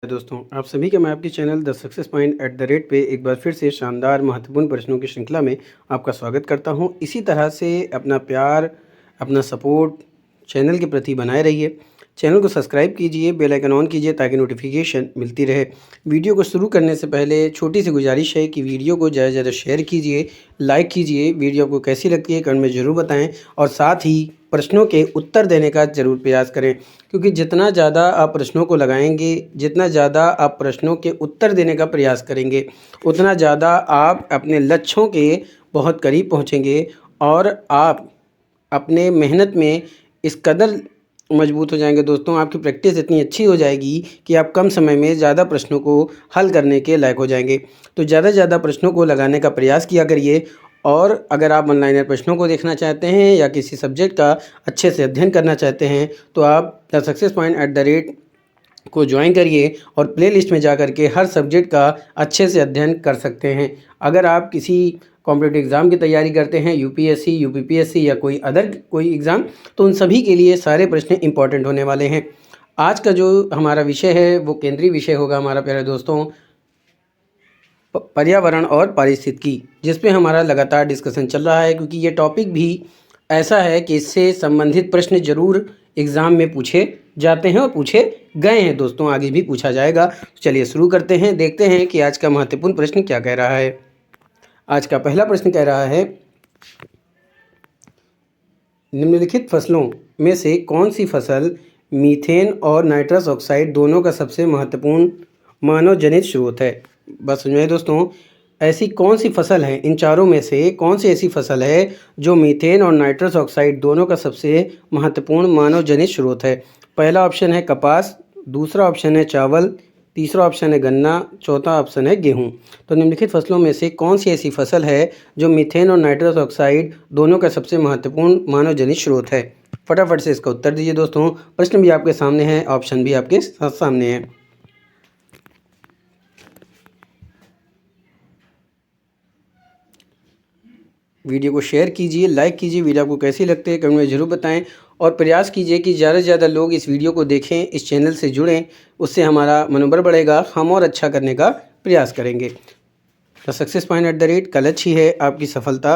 दोस्तों, आप सभी का मैं आपके चैनल द सक्सेस पॉइंट @ पे एक बार फिर से शानदार महत्वपूर्ण प्रश्नों की श्रृंखला में आपका स्वागत करता हूं। इसी तरह से अपना प्यार, अपना सपोर्ट चैनल के प्रति बनाए रहिए। चैनल को सब्सक्राइब कीजिए, बेल आइकन ऑन कीजिए ताकि नोटिफिकेशन मिलती रहे। वीडियो को शुरू करने से पहले छोटी सी गुजारिश है कि वीडियो को ज़्यादा से ज़्यादा शेयर कीजिए, लाइक कीजिए। वीडियो आपको कैसी लगती है कमेंट में ज़रूर बताएं और साथ ही प्रश्नों के उत्तर देने का ज़रूर प्रयास करें, क्योंकि जितना ज़्यादा आप प्रश्नों को लगाएंगे, जितना ज़्यादा आप प्रश्नों के उत्तर देने का प्रयास करेंगे, उतना ज़्यादा आप अपने लक्ष्यों के बहुत करीब पहुँचेंगे और आप अपने मेहनत में इस कदर मजबूत हो जाएंगे दोस्तों, आपकी प्रैक्टिस इतनी अच्छी हो जाएगी कि आप कम समय में ज़्यादा प्रश्नों को हल करने के लायक हो जाएंगे। तो ज़्यादा से ज़्यादा प्रश्नों को लगाने का प्रयास किया करिए। और अगर आप ऑनलाइनर प्रश्नों को देखना चाहते हैं या किसी सब्जेक्ट का अच्छे से अध्ययन करना चाहते हैं तो आप द सक्सेस पॉइंट @ को ज्वाइन करिए और प्लेलिस्ट में जा कर के हर सब्जेक्ट का अच्छे से अध्ययन कर सकते हैं। अगर आप किसी कॉम्पिटिटिव एग्ज़ाम की तैयारी करते हैं, यूपीएससी, यूपीपीएससी या कोई एग्ज़ाम, तो उन सभी के लिए सारे प्रश्न इंपॉर्टेंट होने वाले हैं। आज का जो हमारा विषय है वो केंद्रीय विषय होगा हमारा प्यारे दोस्तों, पर्यावरण और पारिस्थितिकी, जिस पे हमारा लगातार डिस्कशन चल रहा है, क्योंकि ये टॉपिक भी ऐसा है कि इससे संबंधित प्रश्न जरूर एग्ज़ाम में पूछे जाते हैं और पूछे गए हैं दोस्तों, आगे भी पूछा जाएगा। तो चलिए शुरू करते हैं, देखते हैं कि आज का महत्वपूर्ण प्रश्न क्या कह रहा है। आज का पहला प्रश्न कह रहा है, निम्नलिखित फसलों में से कौन सी फसल मीथेन और नाइट्रस ऑक्साइड दोनों का सबसे महत्वपूर्ण मानव जनित स्रोत है। बस समझिए दोस्तों, ऐसी कौन सी फसल है, इन चारों में से कौन सी ऐसी फसल है जो मीथेन और नाइट्रस ऑक्साइड दोनों का सबसे महत्वपूर्ण मानव जनित स्रोत है। पहला ऑप्शन है कपास, दूसरा ऑप्शन है चावल, तीसरा ऑप्शन है गन्ना, चौथा ऑप्शन है गेहूं। तो निम्नलिखित फसलों में से कौन सी ऐसी फसल है जो मीथेन और नाइट्रस ऑक्साइड दोनों का सबसे महत्वपूर्ण मानव जनित स्रोत है। फटाफट से इसका उत्तर दीजिए दोस्तों। प्रश्न भी आपके सामने है, ऑप्शन भी आपके सामने है। वीडियो को शेयर कीजिए, लाइक कीजिए। वीडियो आपको कैसी लगती है कमेंट में ज़रूर बताएं और प्रयास कीजिए कि ज़्यादा से ज़्यादा लोग इस वीडियो को देखें, इस चैनल से जुड़ें, उससे हमारा मनोबल बढ़ेगा, हम और अच्छा करने का प्रयास करेंगे। द सक्सेस पॉइंट @ का लक्ष्य ही है आपकी सफलता।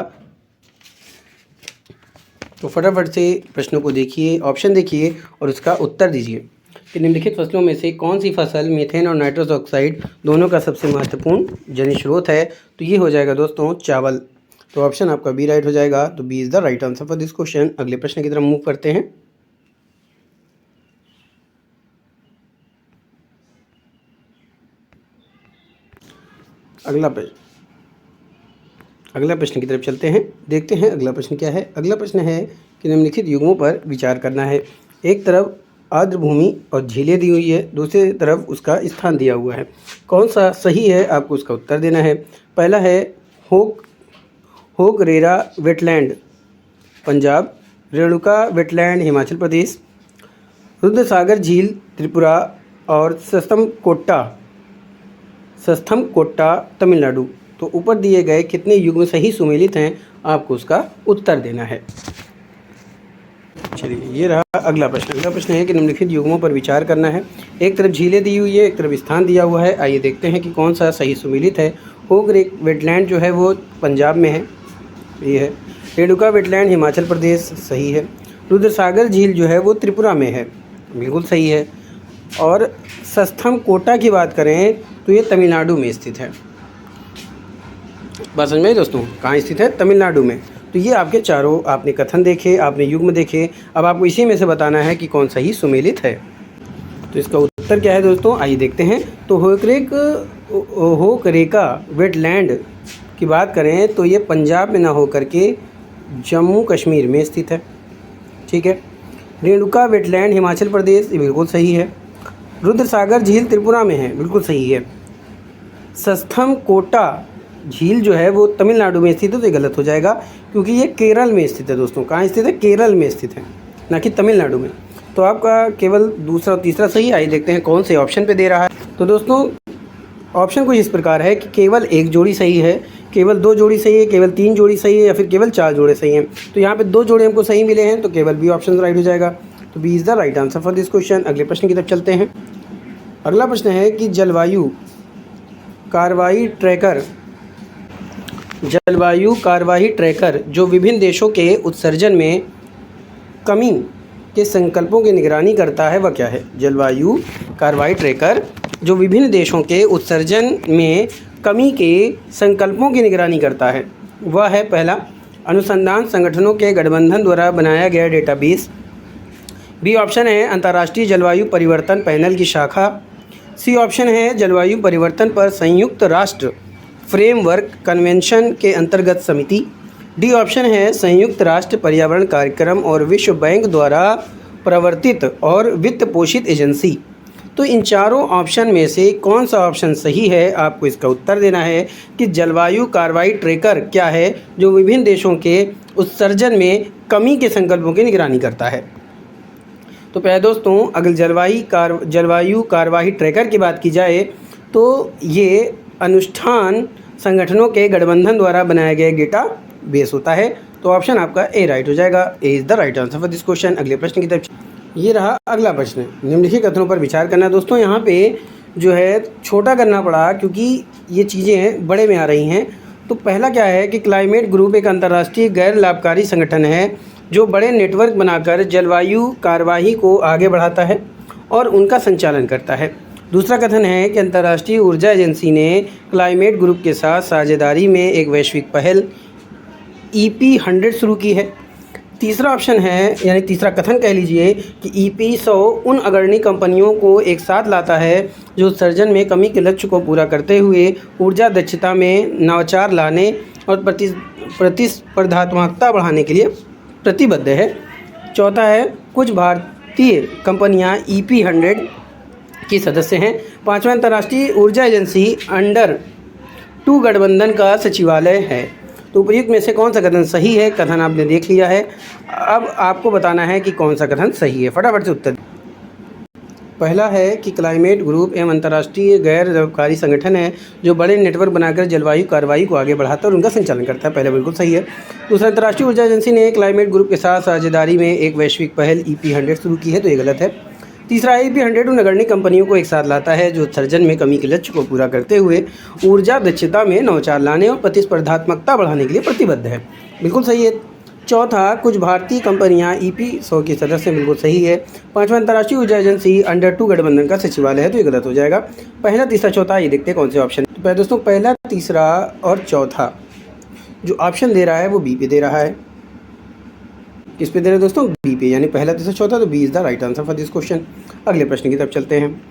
तो फटाफट से प्रश्नों को देखिए, ऑप्शन देखिए और उसका उत्तर दीजिए कि निम्नलिखित फसलों में से कौन सी फसल मीथेन और नाइट्रस ऑक्साइड दोनों का सबसे महत्वपूर्ण जनित स्रोत है। तो ये हो जाएगा दोस्तों चावल। तो ऑप्शन आपका बी राइट हो जाएगा। तो B is the right answer for this question. अगले प्रश्न की तरफ मूव करते हैं। अगला प्रश्न की तरफ चलते हैं, देखते हैं अगला प्रश्न क्या है। अगला प्रश्न है कि निम्नलिखित युग्मों पर विचार करना है। एक तरफ आर्द्र भूमि और झीलें दी हुई है, दूसरी तरफ उसका स्थान दिया हुआ है। कौन सा सही है, आपको उसका उत्तर देना है। पहला है होगरेरा वेटलैंड पंजाब, रेणुका वेटलैंड हिमाचल प्रदेश, रुद्रसागर झील त्रिपुरा और सस्थम कोट्टा तमिलनाडु। तो ऊपर दिए गए कितने युग्म सही सुमेलित हैं, आपको उसका उत्तर देना है। चलिए ये रहा अगला प्रश्न। अगला प्रश्न है कि निम्नलिखित युग्मों पर विचार करना है। एक तरफ झीलें दी हुई है, एक तरफ स्थान दिया हुआ है। आइए देखते हैं कि कौन सा सही सुमेलित है। होगरेरा वेटलैंड जो है वो पंजाब में है, ये है। रेणुका वेटलैंड हिमाचल प्रदेश, सही है। रुद्रसागर झील जो है वो त्रिपुरा में है, बिल्कुल सही है। और सस्थम कोटा की बात करें तो ये तमिलनाडु में स्थित है। बात समझ में आई दोस्तों, कहाँ स्थित है, तमिलनाडु में। तो ये आपके चारों आपने कथन देखे, आपने युग्म देखे, अब आपको इसी में से बताना है कि कौन सही सुमेलित है। तो इसका उत्तर क्या है दोस्तों, आइए देखते हैं। तो होगरेरा वेटलैंड की बात करें तो ये पंजाब में ना होकर के जम्मू कश्मीर में स्थित है, ठीक है। रेणुका वेटलैंड हिमाचल प्रदेश, ये बिल्कुल सही है। रुद्रसागर झील त्रिपुरा में है, बिल्कुल सही है। सस्थम कोटा झील जो है वो तमिलनाडु में स्थित है, तो ये गलत हो जाएगा क्योंकि ये केरल में स्थित है दोस्तों। कहाँ स्थित है, केरल में स्थित है, ना कि तमिलनाडु में। तो आपका केवल दूसरा और तीसरा सही। आइए देखते हैं कौन से ऑप्शन पे दे रहा है। तो दोस्तों ऑप्शन कुछ इस प्रकार है कि केवल एक जोड़ी सही है, केवल दो जोड़ी सही है, केवल तीन जोड़ी सही है या फिर केवल चार जोड़े सही हैं। तो यहाँ पे दो जोड़े हमको सही मिले हैं, तो केवल बी ऑप्शन राइट हो जाएगा। तो B is the right answer for this question. अगले प्रश्न की तरफ चलते हैं। अगला प्रश्न है कि जलवायु कार्रवाई ट्रैकर जो विभिन्न देशों के उत्सर्जन में कमी के संकल्पों की निगरानी करता है वह क्या है? जलवायु कार्रवाई ट्रैकर जो विभिन्न देशों के उत्सर्जन में कमी के संकल्पों की निगरानी करता है वह है पहला, अनुसंधान संगठनों के गठबंधन द्वारा बनाया गया डेटाबेस। बी ऑप्शन है अंतर्राष्ट्रीय जलवायु परिवर्तन पैनल की शाखा। सी ऑप्शन है जलवायु परिवर्तन पर संयुक्त राष्ट्र फ्रेमवर्क कन्वेंशन के अंतर्गत समिति। डी ऑप्शन है संयुक्त राष्ट्र पर्यावरण कार्यक्रम और विश्व बैंक द्वारा प्रवर्तित और वित्त पोषित एजेंसी। तो इन चारों ऑप्शन में से कौन सा ऑप्शन सही है, आपको इसका उत्तर देना है कि जलवायु कार्रवाई ट्रैकर क्या है जो विभिन्न देशों के उत्सर्जन में कमी के संकल्पों की निगरानी करता है। तो प्यारे दोस्तों, अगर जलवायु कार्रवाई ट्रैकर की बात की जाए तो ये अनुष्ठान संगठनों के गठबंधन द्वारा बनाया गया डेटा बेस होता है। तो ऑप्शन आपका ए राइट हो जाएगा। A is the right answer for this question. अगले प्रश्न की तरफ ये रहा अगला प्रश्न। निम्नलिखित कथनों पर विचार करना। दोस्तों यहाँ पे जो है छोटा करना पड़ा क्योंकि ये चीज़ें बड़े में आ रही हैं। तो पहला क्या है कि क्लाइमेट ग्रुप एक अंतर्राष्ट्रीय गैर लाभकारी संगठन है जो बड़े नेटवर्क बनाकर जलवायु कार्यवाही को आगे बढ़ाता है और उनका संचालन करता है। दूसरा कथन है कि अंतर्राष्ट्रीय ऊर्जा एजेंसी ने क्लाइमेट ग्रुप के साथ साझेदारी में एक वैश्विक पहल EP100 शुरू की है। तीसरा ऑप्शन है, यानी तीसरा कथन कह लीजिए कि EP100 उन अग्रणी कंपनियों को एक साथ लाता है जो उत्सर्जन में कमी के लक्ष्य को पूरा करते हुए ऊर्जा दक्षता में नवाचार लाने और प्रतिस्पर्धात्मकता बढ़ाने के लिए प्रतिबद्ध है। चौथा है कुछ भारतीय कंपनियां EP100 की सदस्य हैं। पांचवा, अंतर्राष्ट्रीय ऊर्जा एजेंसी अंडर 2 गठबंधन का सचिवालय है। तो उपयुक्त में से कौन सा कथन सही है? कथन आपने देख लिया है, अब आपको बताना है कि कौन सा कथन सही है। फटाफट से उत्तर। पहला है कि क्लाइमेट ग्रुप एवं अंतर्राष्ट्रीय गैर लाभकारी संगठन है जो बड़े नेटवर्क बनाकर जलवायु कार्रवाई को आगे बढ़ाता है और उनका संचालन करता है। पहले बिल्कुल सही है। दूसरा, अंतर्राष्ट्रीय ऊर्जा एजेंसी ने क्लाइमेट ग्रुप के साथ साझेदारी में एक वैश्विक पहल EP100 शुरू की है, तो ये गलत है। तीसरा, EP100 उन अग्रणी कंपनियों को एक साथ लाता है जो उत्सर्जन में कमी के लक्ष्य को पूरा करते हुए ऊर्जा दक्षता में नवाचार लाने और प्रतिस्पर्धात्मकता बढ़ाने के लिए प्रतिबद्ध है। बिल्कुल सही है। चौथा, कुछ भारतीय कंपनियां EP100 की सदस्य, बिल्कुल सही है। पांचवा, अंतर्राष्ट्रीय ऊर्जा एजेंसी अंडर 2 गठबंधन का सचिवालय है, तो ये गलत हो जाएगा। पहला, तीसरा, चौथा, ये देखते हैं कौन से ऑप्शन। तो पहले दोस्तों, पहला, तीसरा और चौथा जो ऑप्शन दे रहा है वो बी पे दे रहा है। किस पे दे रहे हैं दोस्तों? बी पे, यानी पहला, तीसरा, चौथा, तो B is the right answer for this question. अगले प्रश्न की तरफ चलते हैं।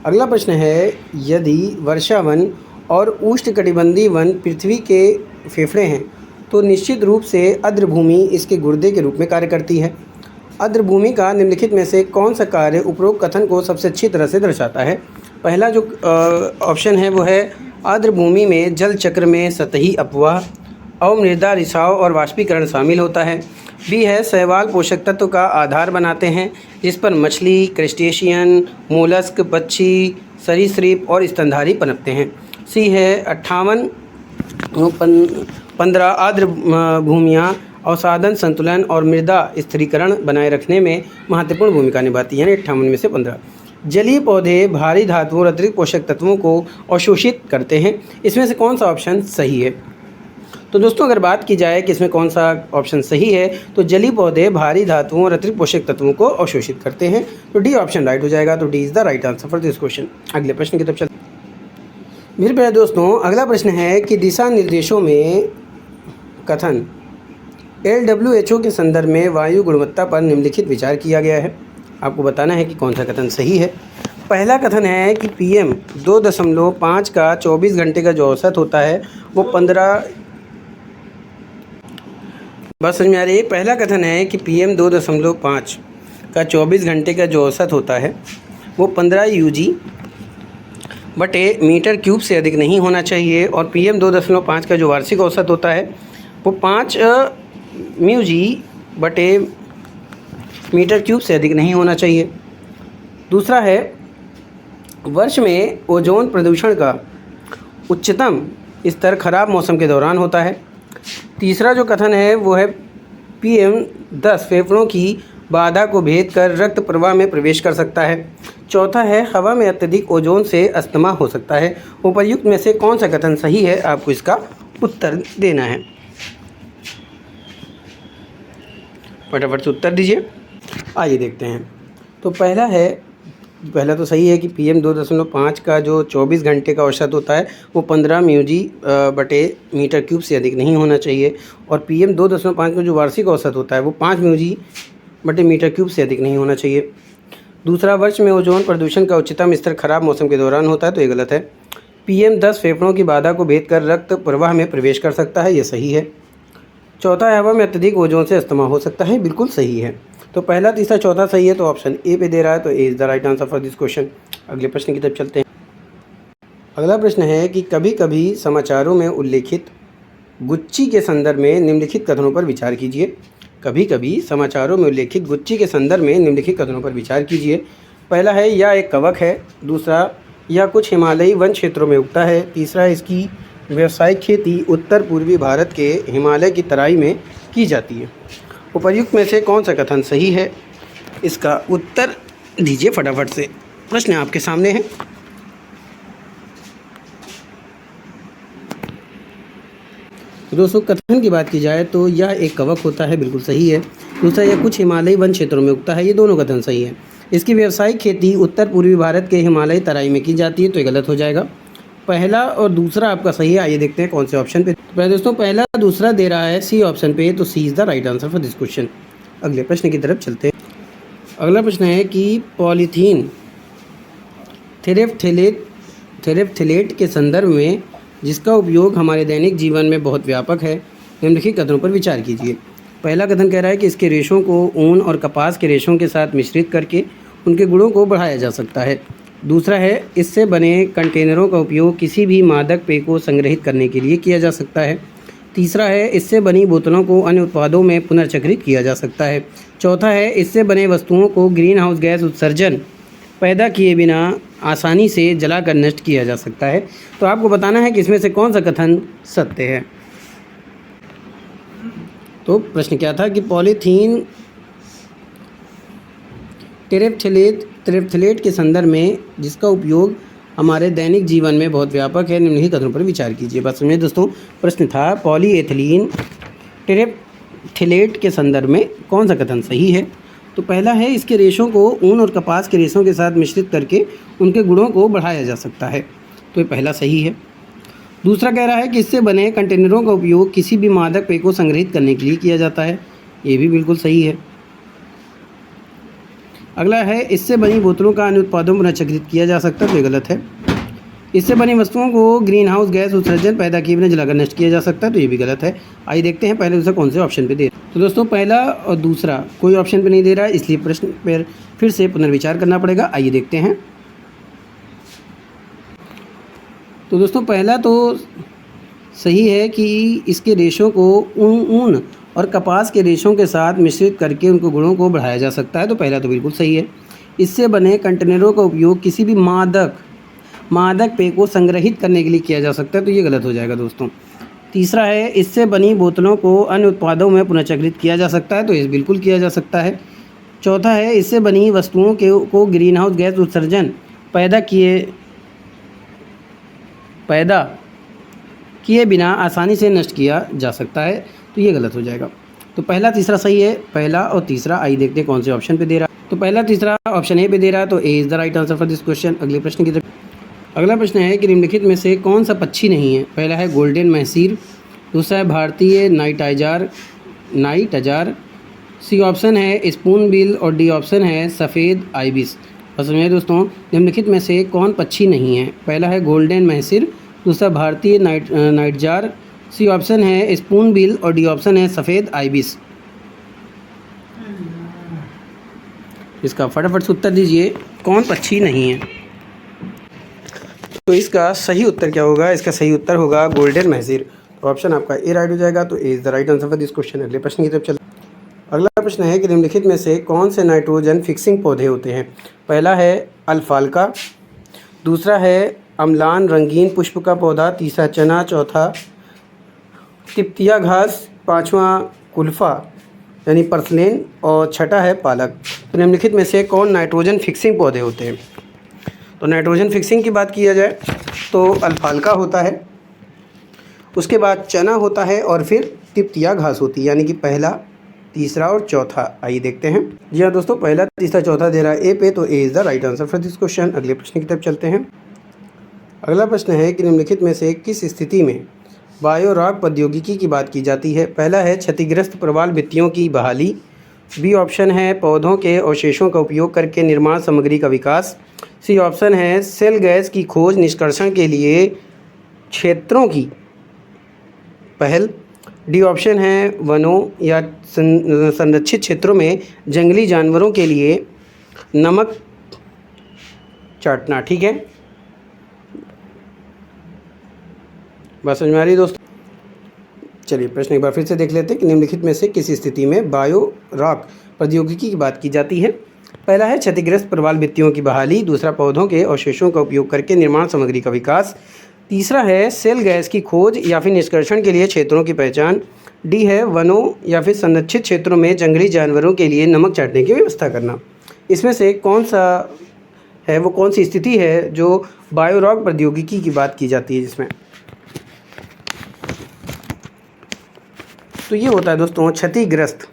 अगला प्रश्न है, यदि वर्षावन और उष्णकटिबंधीय वन पृथ्वी के फेफड़े हैं तो निश्चित रूप से आर्द्रभूमि इसके गुर्दे के रूप में कार्य करती है। आर्द्रभूमि का निम्नलिखित में से कौन सा कार्य उपरोक्त कथन को सबसे अच्छी तरह से दर्शाता है? पहला जो ऑप्शन है वो है आर्द्रभूमि में जल चक्र में सतही अपवाह, अवमृदा, रिसाव और वाष्पीकरण शामिल होता है। बी है शैवाल पोषक तत्व का आधार बनाते हैं जिस पर मछली, क्रस्टेशियन, मोलस्क, पक्षी, सरीसृप और स्तनधारी पनपते हैं। सी है 15 आर्द्र भूमियाँ अवसादन संतुलन और मृदा स्थिरीकरण बनाए रखने में महत्वपूर्ण भूमिका निभाती हैं, यानी 58 में से 15। जलीय पौधे भारी धातुओं और अतिरिक्त पोषक तत्वों को अवशोषित करते हैं। इसमें से कौन सा ऑप्शन सही है? तो दोस्तों, अगर बात की जाए कि इसमें कौन सा ऑप्शन सही है तो जलीय पौधे भारी धातुओं और अतिरिक्त पोषक तत्वों को अवशोषित करते हैं, तो डी ऑप्शन राइट हो जाएगा। तो D is the right answer for this question. अगले प्रश्न की तरफ चलते हैं। मेरे प्यारे दोस्तों, अगला प्रश्न है कि दिशा निर्देशों में कथन LWHO के संदर्भ में वायु गुणवत्ता पर निम्नलिखित विचार किया गया है। आपको बताना है कि कौन सा कथन सही है। पहला कथन है कि PM 2.5 का 24 घंटे का जो औसत होता है वो 15 बात समझ में आ रही है। पहला कथन है कि PM 2.5 का 24 घंटे का जो औसत होता है वो 15 UG/मीटर क्यूब से अधिक नहीं होना चाहिए और PM 2.5 का जो वार्षिक औसत होता है वो 5 μg/मीटर क्यूब से अधिक नहीं होना चाहिए। दूसरा है वर्ष में ओजोन प्रदूषण का उच्चतम स्तर खराब मौसम के दौरान होता है। तीसरा जो कथन है वो है PM10 फेफड़ों की बाधा को भेद कर रक्त प्रवाह में प्रवेश कर सकता है। चौथा है हवा में अत्यधिक ओजोन से अस्थमा हो सकता है। उपर्युक्त में से कौन सा कथन सही है, आपको इसका उत्तर देना है। फटाफट से उत्तर दीजिए। आइए देखते हैं। तो पहला तो सही है कि PM 2.5 का जो 24 घंटे का औसत होता है वो 15 म्यूजी बटे मीटर क्यूब से अधिक नहीं होना चाहिए, और PM 2.5 का जो वार्षिक औसत होता है वो 5 म्यूजी बटे मीटर क्यूब से अधिक नहीं होना चाहिए। दूसरा, वर्ष में ओजोन प्रदूषण का उच्चतम स्तर खराब मौसम के दौरान होता है, तो ये गलत है। PM 10 फेफड़ों की बाधा को भेद कर रक्त प्रवाह में प्रवेश कर सकता है, ये सही है। चौथा है हवा में अत्यधिक ओजोन से अस्थमा हो सकता है, बिल्कुल सही है। तो पहला, तीसरा, चौथा सही है, तो ऑप्शन ए पे दे रहा है, तो A is the right answer for this question. अगले प्रश्न की तरफ चलते हैं। अगला प्रश्न है कि कभी कभी समाचारों में उल्लेखित गुच्ची के संदर्भ में निम्नलिखित कथनों पर विचार कीजिए। कभी कभी समाचारों में उल्लेखित गुच्ची के संदर्भ में निम्नलिखित कथनों पर विचार कीजिए। पहला है यह एक कवक है। दूसरा, यह कुछ हिमालयी वन क्षेत्रों में उगता है। तीसरा, इसकी व्यावसायिक खेती उत्तर पूर्वी भारत के हिमालय की तराई में की जाती है। उपर्युक्त में से कौन सा कथन सही है, इसका उत्तर दीजिए फटाफट से। प्रश्न आपके सामने है। तो दोस्तों, कथन की बात की जाए तो यह एक कवक होता है, बिल्कुल सही है। दूसरा, यह कुछ हिमालयी वन क्षेत्रों में उगता है, ये दोनों कथन सही है। इसकी व्यावसायिक खेती उत्तर पूर्वी भारत के हिमालयी तराई में की जाती है, तो ये गलत हो जाएगा। पहला और दूसरा आपका सही है। आइए देखते हैं कौन से ऑप्शन पे। तो पहले दोस्तों, पहला दूसरा दे रहा है सी ऑप्शन पे, तो C is the right answer for this question. अगले प्रश्न की तरफ चलते हैं। अगला प्रश्न है कि पॉलीथीन थेरेफ्थेलेट के संदर्भ में जिसका उपयोग हमारे दैनिक जीवन में बहुत व्यापक है, निम्नलिखित कथनों पर विचार कीजिए। पहला कथन कह रहा है कि इसके रेशों को ऊन और कपास के रेशों के साथ मिश्रित करके उनके गुणों को बढ़ाया जा सकता है। दूसरा है इससे बने कंटेनरों का उपयोग किसी भी मादक पेय को संग्रहित करने के लिए किया जा सकता है। तीसरा है इससे बनी बोतलों को अन्य उत्पादों में पुनर्चक्रित किया जा सकता है। चौथा है इससे बने वस्तुओं को ग्रीन हाउस गैस उत्सर्जन पैदा किए बिना आसानी से जलाकर नष्ट किया जा सकता है। तो आपको बताना है कि इसमें से कौन सा कथन सत्य है। तो प्रश्न क्या था कि पॉलीथीन टेरेफ्थेलेट के संदर्भ में जिसका उपयोग हमारे दैनिक जीवन में बहुत व्यापक है, निम्नलिखित कथनों पर विचार कीजिए। बात समझिए दोस्तों, प्रश्न था पॉलीएथिलीन टेरेफ्थेलेट के संदर्भ में कौन सा कथन सही है। तो पहला है इसके रेशों को ऊन और कपास के रेशों के साथ मिश्रित करके उनके गुणों को बढ़ाया जा सकता है, तो ये पहला सही है। दूसरा कह रहा है कि इससे बने कंटेनरों का उपयोग किसी भी मादक पेय को संग्रहित करने के लिए किया जाता है, ये भी बिल्कुल सही है। अगला है इससे बनी बोतलों का अन्य उत्पादों में पुनर्चक्रित किया जा सकता है, तो ये गलत है। इससे बनी वस्तुओं को ग्रीन हाउस गैस उत्सर्जन पैदा किए बिना जलाकर नष्ट किया जा सकता है, तो ये भी गलत है। आइए देखते हैं पहले दूसरा कौन से ऑप्शन पे दे। तो दोस्तों, पहला और दूसरा कोई ऑप्शन पे नहीं दे रहा है, इसलिए प्रश्न पर फिर से पुनर्विचार करना पड़ेगा। आइए देखते हैं। तो दोस्तों, पहला तो सही है कि इसके रेशों को ऊन और कपास के रेशों के साथ मिश्रित करके उनको गुणों को बढ़ाया जा सकता है, तो पहला तो बिल्कुल सही है। इससे बने कंटेनरों का उपयोग किसी भी मादक पेय को संग्रहित करने के लिए किया जा सकता है, तो ये गलत हो जाएगा दोस्तों। तीसरा है इससे बनी बोतलों को अन्य उत्पादों में पुनर्चक्रित किया जा सकता है, तो ये बिल्कुल किया जा सकता है। चौथा है इससे बनी वस्तुओं को ग्रीन हाउस गैस उत्सर्जन पैदा किए बिना आसानी से नष्ट किया जा सकता है, तो ये गलत हो जाएगा। तो पहला तीसरा सही है, पहला और तीसरा। आइए देखते हैं कौन से ऑप्शन पे दे रहा है। तो पहला तीसरा ऑप्शन ए पे दे रहा है, तो A is the right answer for this question. अगले प्रश्न की तरफ। अगला प्रश्न है कि निम्नलिखित में से कौन सा पक्षी नहीं है। पहला है गोल्डन महसीर, दूसरा है भारतीय नाइट अजार, सी ऑप्शन है स्पून बिल और डी ऑप्शन है सफ़ेद आइबिस। और समझिए दोस्तों, निम्नलिखित में से कौन पक्षी नहीं है। पहला है गोल्डन महसीर, दूसरा भारतीय नाइट जार, सी ऑप्शन है स्पून बिल और डी ऑप्शन है सफ़ेद आइबिस। इसका फटाफट से उत्तर दीजिए, कौन पक्षी नहीं है। तो इसका सही उत्तर क्या होगा। इसका सही उत्तर होगा गोल्डन महसीर। तो ऑप्शन आपका ए राइट हो जाएगा, तो A is the right answer for this question. अगले प्रश्न की तरफ चलते हैं। अगला प्रश्न है कि निम्नलिखित में से कौन से नाइट्रोजन फिक्सिंग पौधे होते हैं। पहला है अल्फाल्का, दूसरा है अम्लान रंगीन पुष्प का पौधा, तीसरा चना, चौथा तिप्तिया घास, पांचवा कुल्फा यानी पर्सलेन, और छठा है पालक। तो निम्नलिखित में से कौन नाइट्रोजन फिक्सिंग पौधे होते हैं? तो नाइट्रोजन फिक्सिंग की बात किया जाए तो अल्फाल्का होता है, उसके बाद चना होता है, और फिर तिपतिया घास होती है, यानी कि पहला, तीसरा और चौथा। आइए देखते हैं। जी हाँ दोस्तों, पहला, तीसरा, चौथा दे रहा है ए पे, तो A is the right answer for this question. अगले प्रश्न की तरफ चलते हैं। अगला प्रश्न है कि निम्नलिखित में से किस स्थिति में बायोरॉक प्रौद्योगिकी की बात की जाती है? पहला है क्षतिग्रस्त प्रवाल भित्तियों की बहाली, बी ऑप्शन है पौधों के अवशेषों का उपयोग करके निर्माण सामग्री का विकास, सी ऑप्शन है सेल गैस की खोज निष्कर्षण के लिए क्षेत्रों की पहल, डी ऑप्शन है वनों या संरक्षित क्षेत्रों में जंगली जानवरों के लिए नमक चाटना। ठीक है, बात समझ में आ रही है दोस्तों? चलिए प्रश्न एक बार फिर से देख लेते हैं कि निम्नलिखित में से किस स्थिति में बायो रॉक प्रौद्योगिकी की बात की जाती है? पहला है क्षतिग्रस्त प्रवाल भित्तियों की बहाली, दूसरा पौधों के अवशेषों का उपयोग करके निर्माण सामग्री का विकास, तीसरा है सेल गैस की खोज या फिर निष्कर्षण के लिए क्षेत्रों की पहचान, डी है वनों या फिर संरक्षित क्षेत्रों में जंगली जानवरों के लिए नमक चाटने की व्यवस्था करना। इसमें से कौन सा है, वो कौन सी स्थिति है जो बायोरॉक प्रौद्योगिकी की बात की जाती है जिसमें? तो ये होता है दोस्तों क्षतिग्रस्त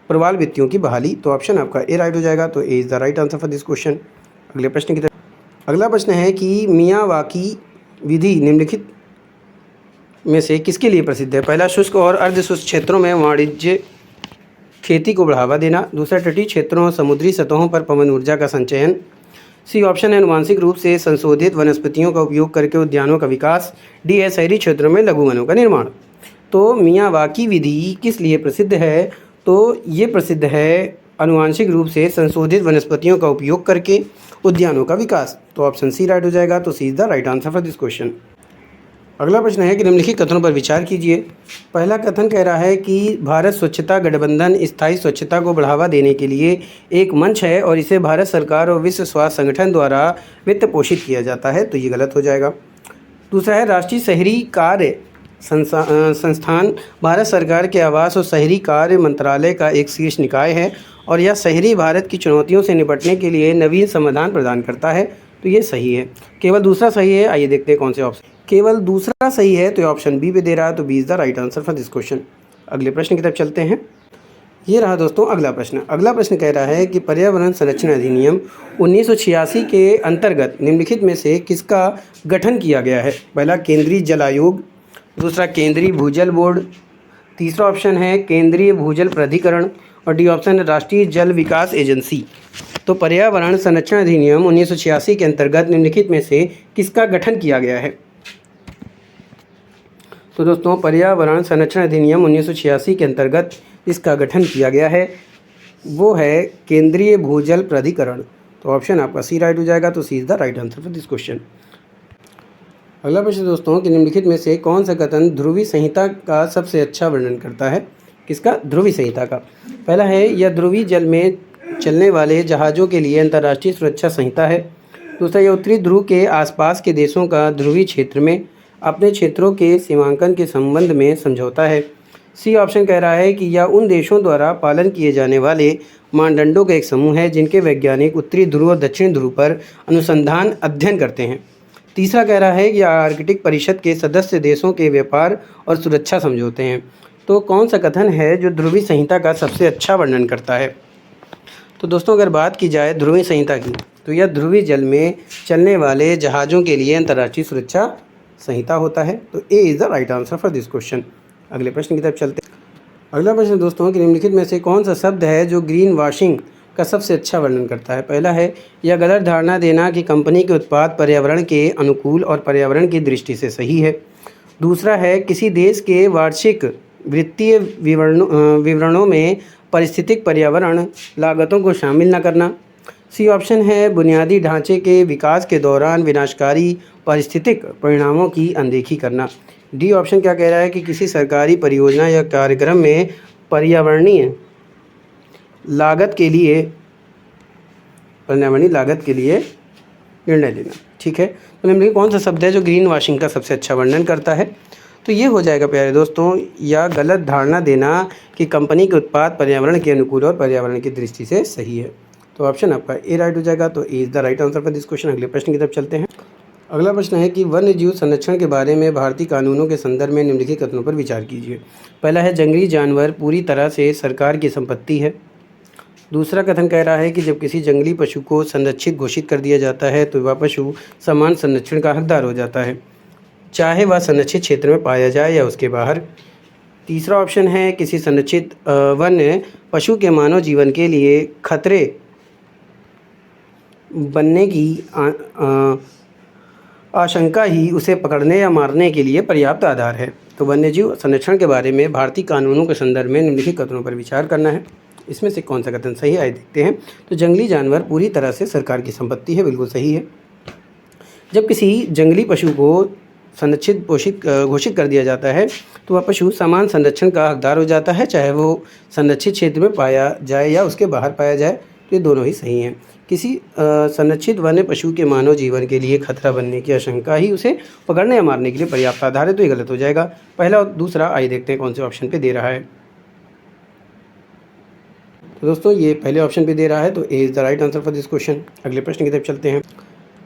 प्रवाल भित्तियों की बहाली। तो ऑप्शन आपका ए राइट हो जाएगा। तो A is the right answer for this question. अगले प्रश्न की तरफ। अगला प्रश्न है कि मियावाकी विधि निम्नलिखित में से किसके लिए प्रसिद्ध है? पहला, शुष्क और अर्ध शुष्क क्षेत्रों में वाणिज्य खेती को बढ़ावा देना, दूसरा तटीय क्षेत्रों और समुद्री सतहों पर पवन ऊर्जा का संचयन, सी ऑप्शन है आनुवांशिक रूप से संशोधित वनस्पतियों का उपयोग करके उद्यानों का विकास, डी है शहरी क्षेत्रों में लघु वनों का निर्माण। तो मियावाकी विधि किस लिए प्रसिद्ध है? तो ये प्रसिद्ध है आनुवांशिक रूप से संशोधित वनस्पतियों का उपयोग करके उद्यानों का विकास। तो ऑप्शन सी राइट हो जाएगा। तो C is the right answer for this question. अगला प्रश्न है कि निम्नलिखित कथनों पर विचार कीजिए। पहला कथन कह रहा है कि भारत स्वच्छता गठबंधन स्थायी स्वच्छता को बढ़ावा देने के लिए एक मंच है और इसे भारत सरकार और विश्व स्वास्थ्य संगठन द्वारा वित्त पोषित किया जाता है। तो ये गलत हो जाएगा। दूसरा है राष्ट्रीय शहरी कार्य संस्थान भारत सरकार के आवास और शहरी कार्य मंत्रालय का एक शीर्ष निकाय है और यह शहरी भारत की चुनौतियों से निपटने के लिए नवीन समाधान प्रदान करता है। तो ये सही है। केवल दूसरा सही है। आइए देखते हैं कौन से ऑप्शन। केवल दूसरा सही है, तो ऑप्शन बी पे दे रहा है। तो B is the right answer for this question. अगले प्रश्न की तरफ चलते हैं। ये रहा दोस्तों अगला प्रश्न। अगला प्रश्न कह रहा है कि पर्यावरण संरक्षण अधिनियम 1986 के अंतर्गत निम्नलिखित में से किसका गठन किया गया है? पहला, केंद्रीय जल आयोग, दूसरा केंद्रीय भूजल बोर्ड, तीसरा ऑप्शन है केंद्रीय भूजल प्राधिकरण, और डी ऑप्शन है राष्ट्रीय जल विकास एजेंसी। तो पर्यावरण संरक्षण अधिनियम 1986 के अंतर्गत निम्नलिखित में से किसका गठन किया गया है? तो दोस्तों पर्यावरण संरक्षण अधिनियम 1986 के अंतर्गत इसका गठन किया गया है, वो है केंद्रीय भूजल प्राधिकरण। तो ऑप्शन आपका सी राइट हो जाएगा। तो C is the right answer for this question. अगला प्रश्न दोस्तों कि निम्नलिखित में से कौन सा कथन ध्रुवीय संहिता का सबसे अच्छा वर्णन करता है? किसका? ध्रुवीय संहिता का। पहला है यह ध्रुवीय जल में चलने वाले जहाज़ों के लिए अंतर्राष्ट्रीय सुरक्षा संहिता है। दूसरा, यह उत्तरी ध्रुव के आसपास के देशों का ध्रुवीय क्षेत्र में अपने क्षेत्रों के सीमांकन के संबंध में समझौता है। सी ऑप्शन कह रहा है कि यह उन देशों द्वारा पालन किए जाने वाले मानदंडों का एक समूह है जिनके वैज्ञानिक उत्तरी ध्रुव और दक्षिण ध्रुव पर अनुसंधान अध्ययन करते हैं। तीसरा कह रहा है कि आर्कटिक परिषद के सदस्य देशों के व्यापार और सुरक्षा समझौते हैं। तो कौन सा कथन है जो ध्रुवीय संहिता का सबसे अच्छा वर्णन करता है? तो दोस्तों अगर बात की जाए ध्रुवीय संहिता की, तो यह ध्रुवीय जल में चलने वाले जहाज़ों के लिए अंतर्राष्ट्रीय सुरक्षा संहिता होता है। तो A is the right answer for this question. अगले प्रश्न की तरफ चलते हैं। अगला प्रश्न दोस्तों कि निम्नलिखित में से कौन सा शब्द है जो ग्रीन वॉशिंग का सबसे अच्छा वर्णन करता है? पहला है यह गलत धारणा देना कि कंपनी के उत्पाद पर्यावरण के अनुकूल और पर्यावरण की दृष्टि से सही है। दूसरा है किसी देश के वार्षिक वित्तीय विवरणों में पारिस्थितिक पर्यावरण लागतों को शामिल न करना। सी ऑप्शन है बुनियादी ढांचे के विकास के दौरान विनाशकारी पारिस्थितिक परिणामों की अनदेखी करना। डी ऑप्शन क्या कह रहा है कि किसी सरकारी परियोजना या कार्यक्रम में पर्यावरणीय लागत के लिए निर्णय लेना। ठीक है, तो निम्नलिखित कौन सा शब्द है जो ग्रीन वॉशिंग का सबसे अच्छा वर्णन करता है? तो ये हो जाएगा प्यारे दोस्तों, या गलत धारणा देना कि कंपनी के उत्पाद पर्यावरण के अनुकूल और पर्यावरण की दृष्टि से सही है। तो ऑप्शन आपका ए राइट हो जाएगा। तो A is the right answer for this question. अगले प्रश्न की तरफ चलते हैं। अगला प्रश्न है कि वन्य जीव संरक्षण के बारे में भारतीय कानूनों के संदर्भ में निम्नलिखित कथनों पर विचार कीजिए। पहला है, जंगली जानवर पूरी तरह से सरकार की संपत्ति है। दूसरा कथन कह रहा है कि जब किसी जंगली पशु को संरक्षित घोषित कर दिया जाता है तो वह पशु समान संरक्षण का हकदार हो जाता है, चाहे वह संरक्षित क्षेत्र में पाया जाए या उसके बाहर। तीसरा ऑप्शन है, किसी संरक्षित वन्य पशु के मानव जीवन के लिए खतरे बनने की आशंका ही उसे पकड़ने या मारने के लिए पर्याप्त आधार है। तो वन्यजीव संरक्षण के बारे में भारतीय कानूनों के संदर्भ में निम्नलिखित कथनों पर विचार करना है। इसमें से कौन सा कथन सही है, आइए देखते हैं। तो जंगली जानवर पूरी तरह से सरकार की संपत्ति है, बिल्कुल सही है। जब किसी जंगली पशु को संरक्षित घोषित कर दिया जाता है तो वह पशु समान संरक्षण का हकदार हो जाता है, चाहे वो संरक्षित क्षेत्र में पाया जाए या उसके बाहर पाया जाए। तो ये दोनों ही सही हैं। किसी संरक्षित वन्य पशु के मानव जीवन के लिए खतरा बनने की आशंका ही उसे पकड़ने या मारने के लिए पर्याप्त आधार है। तो ये गलत हो जाएगा। पहला और दूसरा, आइए देखते हैं कौन से ऑप्शन पे दे रहा है। तो दोस्तों ये पहले ऑप्शन पे दे रहा है, तो A is the right answer for this question. अगले प्रश्न की तरफ चलते हैं।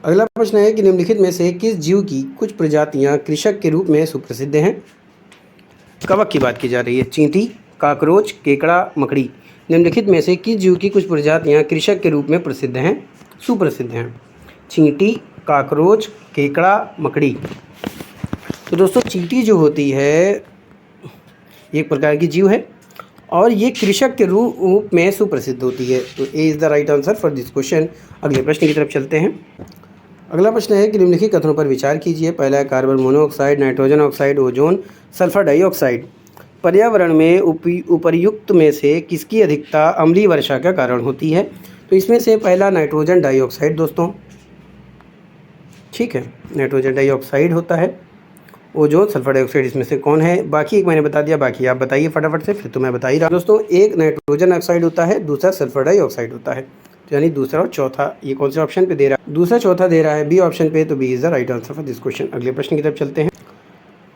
अगला प्रश्न है कि निम्नलिखित में से किस जीव की कुछ प्रजातियां कृषक के रूप में सुप्रसिद्ध हैं। कवक की बात की जा रही है। चींटी, काकरोच, केकड़ा, मकड़ी। निम्नलिखित में से किस जीव की कुछ प्रजातियां कृषक के रूप में प्रसिद्ध हैं, सुप्रसिद्ध हैं। चींटी, काकरोच, केकड़ा, मकड़ी। तो दोस्तों चींटी जो होती है एक प्रकार की जीव है और ये कृषक के रूप में सुप्रसिद्ध होती है। तो A is the right answer for this question. अगले प्रश्न की तरफ चलते हैं। अगला प्रश्न है कि निम्नलिखित कथनों पर विचार कीजिए। पहला है, carbon monoxide, nitrogen oxide, ozone, sulphur dioxide पर्यावरण में उपर्युक्त में से किसकी अधिकता अम्लीय वर्षा का कारण होती है। तो इसमें से पहला नाइट्रोजन डाइऑक्साइड दोस्तों, ठीक है, नाइट्रोजन डाइऑक्साइड होता है। ओजोन, सल्फर डाइऑक्साइड इसमें से कौन है, बाकी एक मैंने बता दिया, बाकी आप बताइए फटाफट से, फिर तो मैं बता ही रहा दोस्तों। एक नाइट्रोजन ऑक्साइड होता है, दूसरा सल्फर डाइऑक्साइड होता है। तो यानी दूसरा और चौथा, ये कौन से ऑप्शन पे दे रहा है, दूसरा चौथा दे रहा है बी ऑप्शन पे। तो B is the right answer for this question. अगले प्रश्न की तरफ चलते हैं।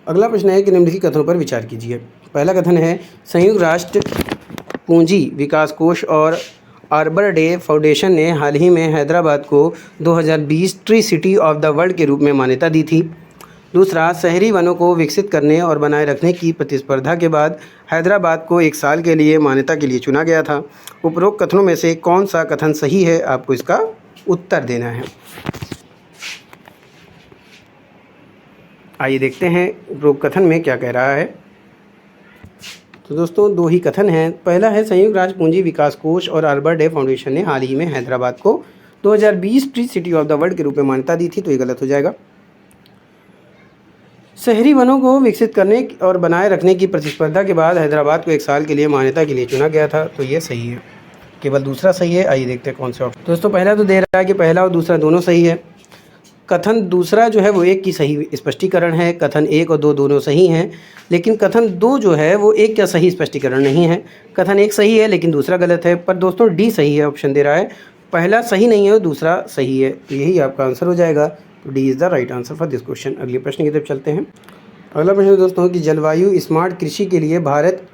अगला प्रश्न है कि निम्नलिखित कथनों पर विचार कीजिए। पहला कथन है, संयुक्त राष्ट्र पूंजी विकास कोष और आर्बर डे फाउंडेशन ने हाल ही में हैदराबाद को 2020 tree city of the world के रूप में मान्यता दी थी। दूसरा, शहरी वनों को विकसित करने और बनाए रखने की प्रतिस्पर्धा के बाद हैदराबाद को 1 साल के लिए मान्यता के लिए चुना गया था। उपरोक्त कथनों में से कौन सा कथन सही है, आपको इसका उत्तर देना है। आइए देखते हैं उपरोक्त कथन में क्या कह रहा है। तो दोस्तों 2 ही कथन हैं। पहला है, संयुक्त राष्ट्र पूंजी विकास कोष और आर्बर डे फाउंडेशन ने हाल ही में हैदराबाद को 2020 tree city of the world के रूप में मान्यता दी थी। तो ये गलत हो जाएगा। शहरी वनों को विकसित करने और बनाए रखने की प्रतिस्पर्धा के बाद हैदराबाद को 1 साल के लिए मान्यता के लिए चुना गया था। तो ये सही है, केवल दूसरा सही है। आइए देखते हैं कौन से ऑप्शन। दोस्तों पहला तो दे रहा है कि पहला और दूसरा दोनों सही है। कथन दूसरा जो है वो 1 की सही स्पष्टीकरण है। कथन 1 और 2 दोनों सही हैं, लेकिन कथन 2 जो है वो 1 का सही स्पष्टीकरण नहीं है। कथन 1 सही है लेकिन दूसरा गलत है। पर दोस्तों डी सही है, ऑप्शन दे रहा है, पहला सही नहीं है और दूसरा सही है। तो यही आपका आंसर हो जाएगा। तो D is the right answer for this question. अगले प्रश्न की तरफ चलते हैं। अगला प्रश्न दोस्तों कि जलवायु स्मार्ट कृषि के लिए भारत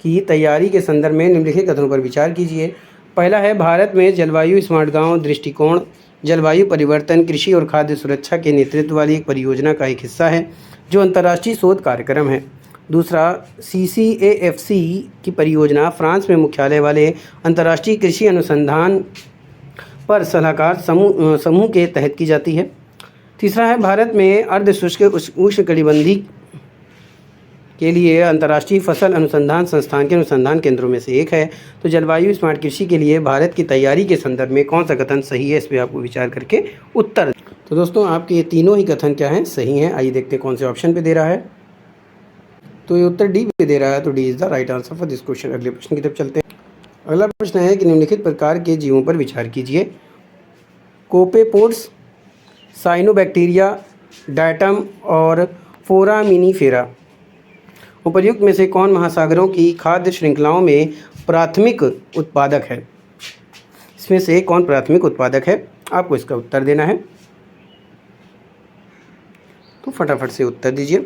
की तैयारी के संदर्भ में निम्नलिखित कथनों पर विचार कीजिए। पहला है, भारत में जलवायु स्मार्ट गांव दृष्टिकोण जलवायु परिवर्तन, कृषि और खाद्य सुरक्षा के नेतृत्व वाली एक परियोजना का एक हिस्सा है जो अंतर्राष्ट्रीय शोध कार्यक्रम है। दूसरा, CCAFC की परियोजना फ्रांस में मुख्यालय वाले अंतर्राष्ट्रीय कृषि अनुसंधान पर सलाहकार समूह के तहत की जाती है। तीसरा है, भारत में अर्धशुष्क उष्णकटिबंधीय के लिए अंतर्राष्ट्रीय फसल अनुसंधान संस्थान के अनुसंधान केंद्रों में से एक है। तो जलवायु स्मार्ट कृषि के लिए भारत की तैयारी के संदर्भ में कौन सा कथन सही है, इस पर आपको विचार करके उत्तर। तो दोस्तों आपके ये तीनों ही कथन क्या हैं, सही हैं। आइए देखते हैं कौन से ऑप्शन पे दे रहा है। तो ये उत्तर डी पे दे रहा है। तो D is the right answer for this question. अगले प्रश्न की तरफ चलते हैं। अगला प्रश्न है कि निम्नलिखित प्रकार के जीवों पर विचार कीजिए। कोपेपोड्स, साइनोबैक्टीरिया, डायटम और फोरामिनीफेरा। उपर्युक्त में से कौन महासागरों की खाद्य श्रृंखलाओं में प्राथमिक उत्पादक है। इसमें से कौन प्राथमिक उत्पादक है, आपको इसका उत्तर देना है। तो फटाफट से उत्तर दीजिए।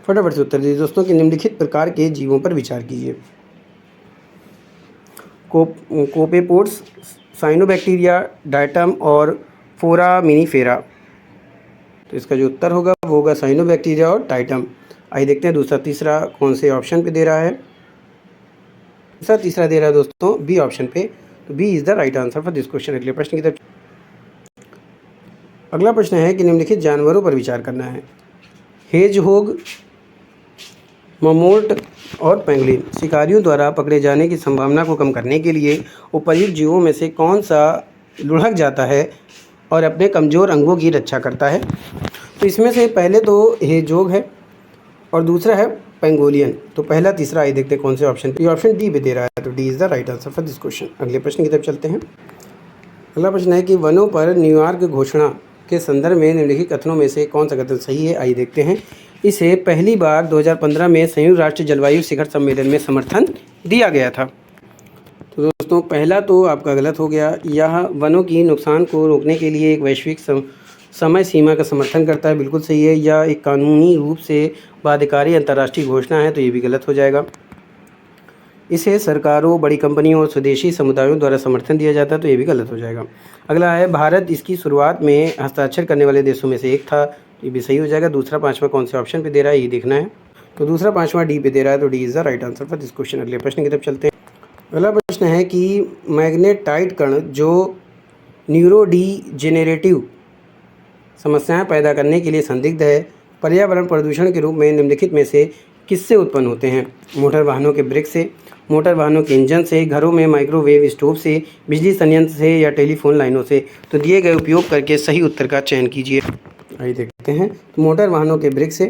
फटाफट से उत्तर दीजिए दोस्तों कि निम्नलिखित प्रकार के जीवों पर विचार कीजिए। कोपेपोड्स, साइनोबैक्टीरिया, डायटम और फोरामिनीफेरा। तो इसका जो उत्तर होगा वो होगा साइनोबैक्टीरिया और टाइटम। आइए देखते हैं दूसरा तीसरा कौन से ऑप्शन पे दे रहा है। तीसरा दे रहा है दोस्तों बी ऑप्शन पे, तो B is the right answer for this question. अगले प्रश्न की तरफ। अगला प्रश्न है कि निम्नलिखित जानवरों पर विचार करना है। हेजहोग, ममोट और पेंगुलिन शिकारियों द्वारा पकड़े जाने की संभावना को कम करने के लिए उपर्युक्त जीवों में से कौन सा लुढ़क जाता है और अपने कमज़ोर अंगों की रक्षा करता है। तो इसमें से पहले तो हेजहोग है और दूसरा है पेंगोलियन। तो पहला तीसरा आइए देखते हैं कौन से ऑप्शन पे। ऑप्शन डी पे दे रहा है, तो D is the right answer for this question. अगले प्रश्न की तरफ चलते हैं। अगला प्रश्न है कि वनों पर न्यूयॉर्क घोषणा के संदर्भ में निम्नलिखित कथनों में से कौन सा कथन सही है। आइए देखते हैं। इसे पहली बार 2015 में संयुक्त राष्ट्र जलवायु शिखर सम्मेलन में समर्थन दिया गया था। तो दोस्तों पहला तो आपका गलत हो गया। यह वनों की नुकसान को रोकने के लिए एक वैश्विक समय सीमा का समर्थन करता है, बिल्कुल सही है। यह एक कानूनी रूप से बाध्यकारी अंतर्राष्ट्रीय घोषणा है, तो ये भी गलत हो जाएगा। इसे सरकारों, बड़ी कंपनियों और स्वदेशी समुदायों द्वारा समर्थन दिया जाता है, तो ये भी गलत हो जाएगा। अगला है भारत इसकी शुरुआत में हस्ताक्षर करने वाले देशों में से एक था, तो ये भी सही हो जाएगा। दूसरा पाँचवा कौन से ऑप्शन पे दे रहा है ये देखना है। तो दूसरा पाँचवा डी पे दे रहा है, तो D is the right answer for this question. अगले प्रश्न की तरफ चलते हैं। अगला प्रश्न है कि मैग्नेटाइट कण जो न्यूरोडीजेनेरेटिव समस्याएं पैदा करने के लिए संदिग्ध है, पर्यावरण प्रदूषण के रूप में निम्नलिखित में से किससे उत्पन्न होते हैं। मोटर वाहनों के ब्रेक से, मोटर वाहनों के इंजन से, घरों में माइक्रोवेव स्टोव से, बिजली संयंत्र से या टेलीफोन लाइनों से। तो दिए गए उपयोग करके सही उत्तर का चयन कीजिए। आइए देखते हैं। तो मोटर वाहनों के ब्रेक से,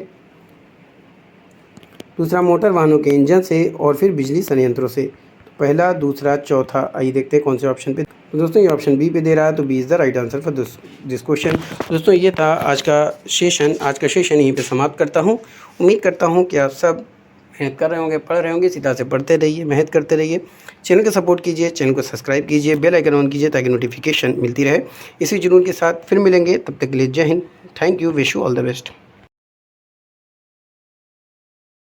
दूसरा मोटर वाहनों के इंजन से और फिर बिजली संयंत्रों से। तो पहला, दूसरा, चौथा। आइए देखते हैं कौन से ऑप्शन पे। तो दोस्तों ये ऑप्शन बी पे दे रहा है, तो B is the right answer for this question. दोस्तों ये था आज का सेशन यहीं पे समाप्त करता हूँ। उम्मीद करता हूँ कि आप सब मेहनत कर रहे होंगे, पढ़ रहे होंगे। सीधा से पढ़ते रहिए, मेहनत करते रहिए। चैनल को सपोर्ट कीजिए, चैनल को सब्सक्राइब कीजिए, बेल आइकन ऑन कीजिए ताकि नोटिफिकेशन मिलती रहे। इसी जुनून के साथ फिर मिलेंगे, तब तक के लिए जय Hind. Thank you, wish you all the best.